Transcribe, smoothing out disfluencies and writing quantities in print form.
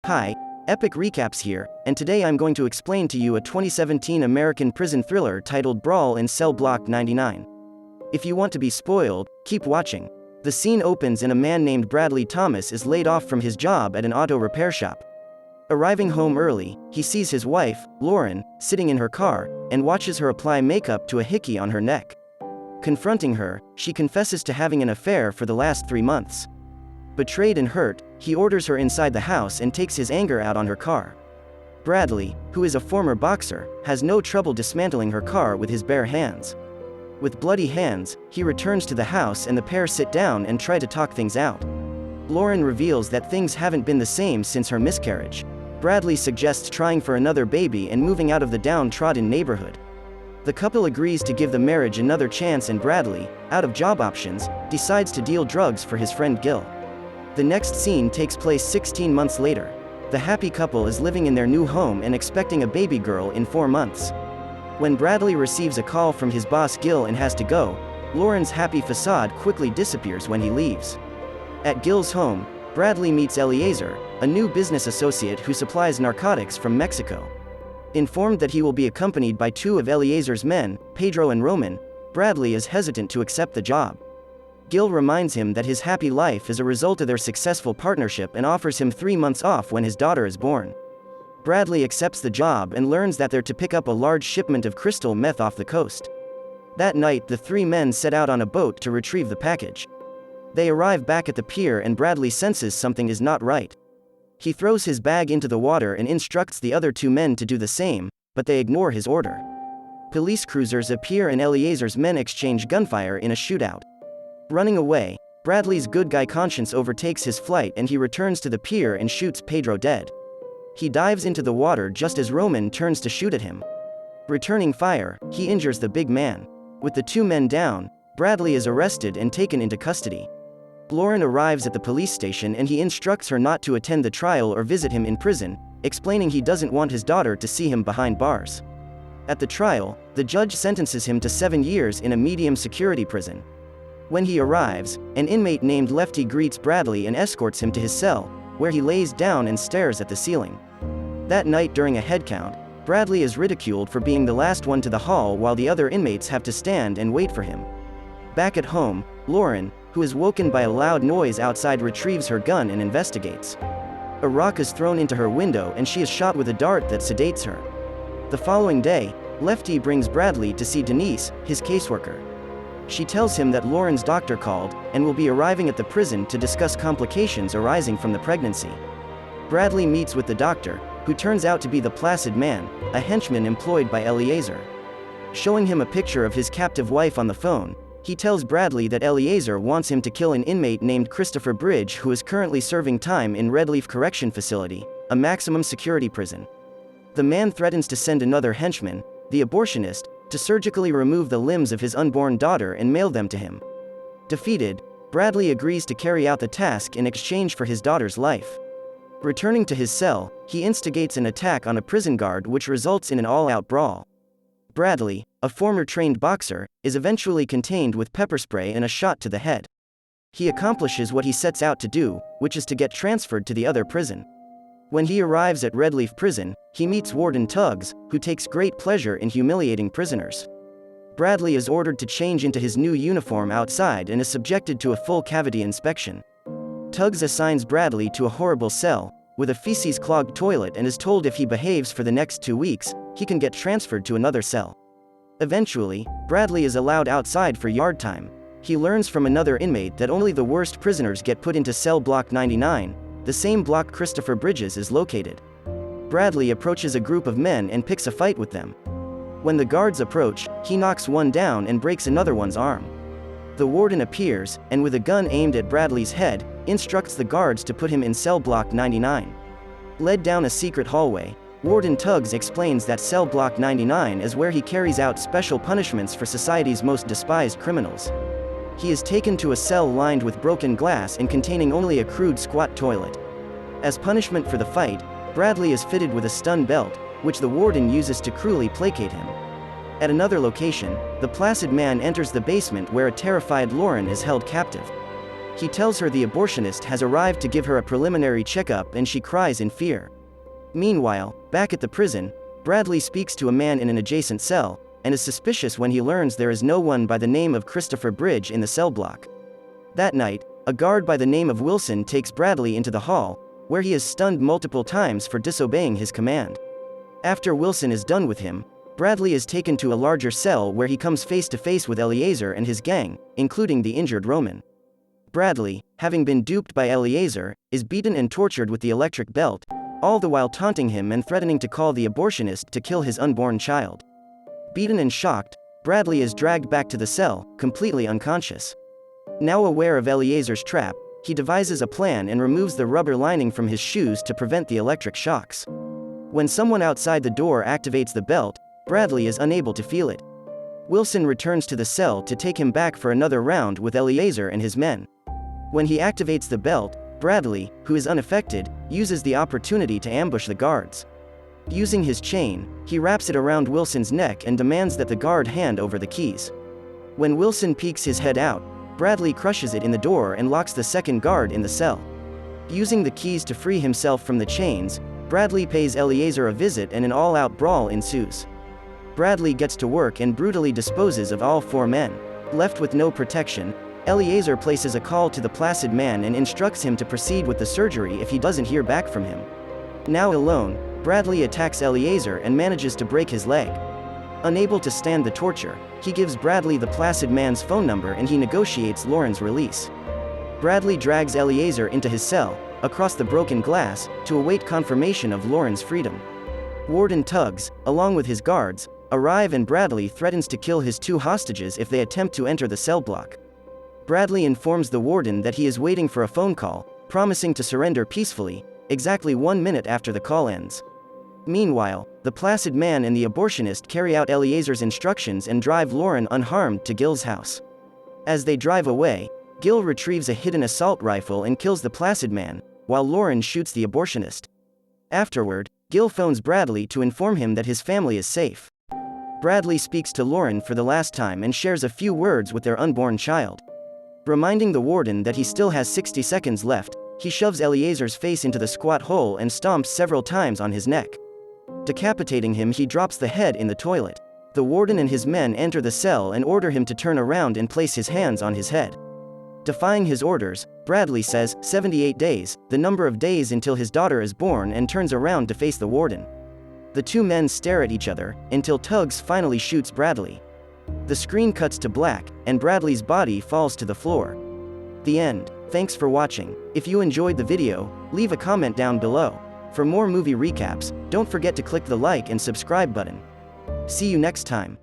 Hi, Epic Recaps here, and today I'm going to explain to you a 2017 American prison thriller titled Brawl in Cell Block 99. If you want to be spoiled, keep watching. The scene opens and a man named Bradley Thomas is laid off from his job at an auto repair shop. Arriving home early, he sees his wife, Lauren, sitting in her car, and watches her apply makeup to a hickey on her neck. Confronting her, she confesses to having an affair for the last 3 months. Betrayed and hurt, he orders her inside the house and takes his anger out on her car. Bradley, who is a former boxer, has no trouble dismantling her car with his bare hands. With bloody hands, he returns to the house and the pair sit down and try to talk things out. Lauren reveals that things haven't been the same since her miscarriage. Bradley suggests trying for another baby and moving out of the downtrodden neighborhood. The couple agrees to give the marriage another chance, and Bradley, out of job options, decides to deal drugs for his friend Gil. The next scene takes place 16 months later. The happy couple is living in their new home and expecting a baby girl in 4 months. When Bradley receives a call from his boss Gil and has to go, Lauren's happy facade quickly disappears when he leaves. At Gil's home, Bradley meets Eliezer, a new business associate who supplies narcotics from Mexico. Informed that he will be accompanied by 2 of Eliezer's men, Pedro and Roman, Bradley is hesitant to accept the job. Gil reminds him that his happy life is a result of their successful partnership and offers him 3 months off when his daughter is born. Bradley accepts the job and learns that they're to pick up a large shipment of crystal meth off the coast. That night, the 3 men set out on a boat to retrieve the package. They arrive back at the pier and Bradley senses something is not right. He throws his bag into the water and instructs the other 2 men to do the same, but they ignore his order. Police cruisers appear and Eliezer's men exchange gunfire in a shootout. Running away, Bradley's good guy conscience overtakes his flight and he returns to the pier and shoots Pedro dead. He dives into the water just as Roman turns to shoot at him. Returning fire, he injures the big man. With the 2 men down, Bradley is arrested and taken into custody. Lauren arrives at the police station and he instructs her not to attend the trial or visit him in prison, explaining he doesn't want his daughter to see him behind bars. At the trial, the judge sentences him to 7 years in a medium security prison. When he arrives, an inmate named Lefty greets Bradley and escorts him to his cell, where he lays down and stares at the ceiling. That night during a head count, Bradley is ridiculed for being the last one to the hall while the other inmates have to stand and wait for him. Back at home, Lauren, who is woken by a loud noise outside, retrieves her gun and investigates. A rock is thrown into her window and she is shot with a dart that sedates her. The following day, Lefty brings Bradley to see Denise, his caseworker. She tells him that Lauren's doctor called and will be arriving at the prison to discuss complications arising from the pregnancy. Bradley meets with the doctor, who turns out to be the Placid Man, a henchman employed by Eliezer. Showing him a picture of his captive wife on the phone, he tells Bradley that Eliezer wants him to kill an inmate named Christopher Bridge who is currently serving time in Redleaf Correction Facility, a maximum security prison. The man threatens to send another henchman, the abortionist, to surgically remove the limbs of his unborn daughter and mail them to him. Defeated, Bradley agrees to carry out the task in exchange for his daughter's life. Returning to his cell, he instigates an attack on a prison guard which results in an all-out brawl. Bradley, a former trained boxer, is eventually contained with pepper spray and a shot to the head. He accomplishes what he sets out to do, which is to get transferred to the other prison. When he arrives at Redleaf Prison, he meets Warden Tuggs, who takes great pleasure in humiliating prisoners. Bradley is ordered to change into his new uniform outside and is subjected to a full cavity inspection. Tuggs assigns Bradley to a horrible cell, with a feces-clogged toilet, and is told if he behaves for the next 2 weeks, he can get transferred to another cell. Eventually, Bradley is allowed outside for yard time. He learns from another inmate that only the worst prisoners get put into cell block 99, the same block Christopher Bridges is located. Bradley approaches a group of men and picks a fight with them. When the guards approach, he knocks one down and breaks another one's arm. The warden appears, and with a gun aimed at Bradley's head, instructs the guards to put him in cell block 99. Led down a secret hallway, Warden Tuggs explains that cell block 99 is where he carries out special punishments for society's most despised criminals. He is taken to a cell lined with broken glass and containing only a crude squat toilet. As punishment for the fight, Bradley is fitted with a stun belt, which the warden uses to cruelly placate him. At another location, the Placid Man enters the basement where a terrified Lauren is held captive. He tells her the abortionist has arrived to give her a preliminary checkup and she cries in fear. Meanwhile, back at the prison, Bradley speaks to a man in an adjacent cell, and is suspicious when he learns there is no one by the name of Christopher Bridge in the cell block. That night, a guard by the name of Wilson takes Bradley into the hall, where he is stunned multiple times for disobeying his command. After Wilson is done with him, Bradley is taken to a larger cell where he comes face to face with Eliezer and his gang, including the injured Roman. Bradley, having been duped by Eliezer, is beaten and tortured with the electric belt, all the while taunting him and threatening to call the abortionist to kill his unborn child. Beaten and shocked, Bradley is dragged back to the cell, completely unconscious. Now aware of Eliezer's trap, he devises a plan and removes the rubber lining from his shoes to prevent the electric shocks. When someone outside the door activates the belt, Bradley is unable to feel it. Wilson returns to the cell to take him back for another round with Eliezer and his men. When he activates the belt, Bradley, who is unaffected, uses the opportunity to ambush the guards. Using his chain, he wraps it around Wilson's neck and demands that the guard hand over the keys. When Wilson peeks his head out, Bradley crushes it in the door and locks the second guard in the cell. Using the keys to free himself from the chains, Bradley pays Eliezer a visit and an all-out brawl ensues. Bradley gets to work and brutally disposes of all 4 men. Left with no protection, Eliezer places a call to the Placid Man and instructs him to proceed with the surgery if he doesn't hear back from him. Now alone, Bradley attacks Eliezer and manages to break his leg. Unable to stand the torture, he gives Bradley the Placid Man's phone number and he negotiates Lauren's release. Bradley drags Eliezer into his cell, across the broken glass, to await confirmation of Lauren's freedom. Warden Tuggs, along with his guards, arrive and Bradley threatens to kill his 2 hostages if they attempt to enter the cell block. Bradley informs the warden that he is waiting for a phone call, promising to surrender peacefully, exactly 1 minute after the call ends. Meanwhile, the Placid Man and the abortionist carry out Eliezer's instructions and drive Lauren unharmed to Gil's house. As they drive away, Gil retrieves a hidden assault rifle and kills the Placid Man, while Lauren shoots the abortionist. Afterward, Gil phones Bradley to inform him that his family is safe. Bradley speaks to Lauren for the last time and shares a few words with their unborn child. Reminding the warden that he still has 60 seconds left, he shoves Eliezer's face into the squat hole and stomps several times on his neck. Decapitating him, he drops the head in the toilet. The warden and his men enter the cell and order him to turn around and place his hands on his head. Defying his orders, Bradley says 78 days, the number of days until his daughter is born, and turns around to face the warden. The 2 men stare at each other, until Tuggs finally shoots Bradley. The screen cuts to black, and Bradley's body falls to the floor. The end. Thanks for watching. If you enjoyed the video, leave a comment down below. For more movie recaps, don't forget to click the like and subscribe button. See you next time.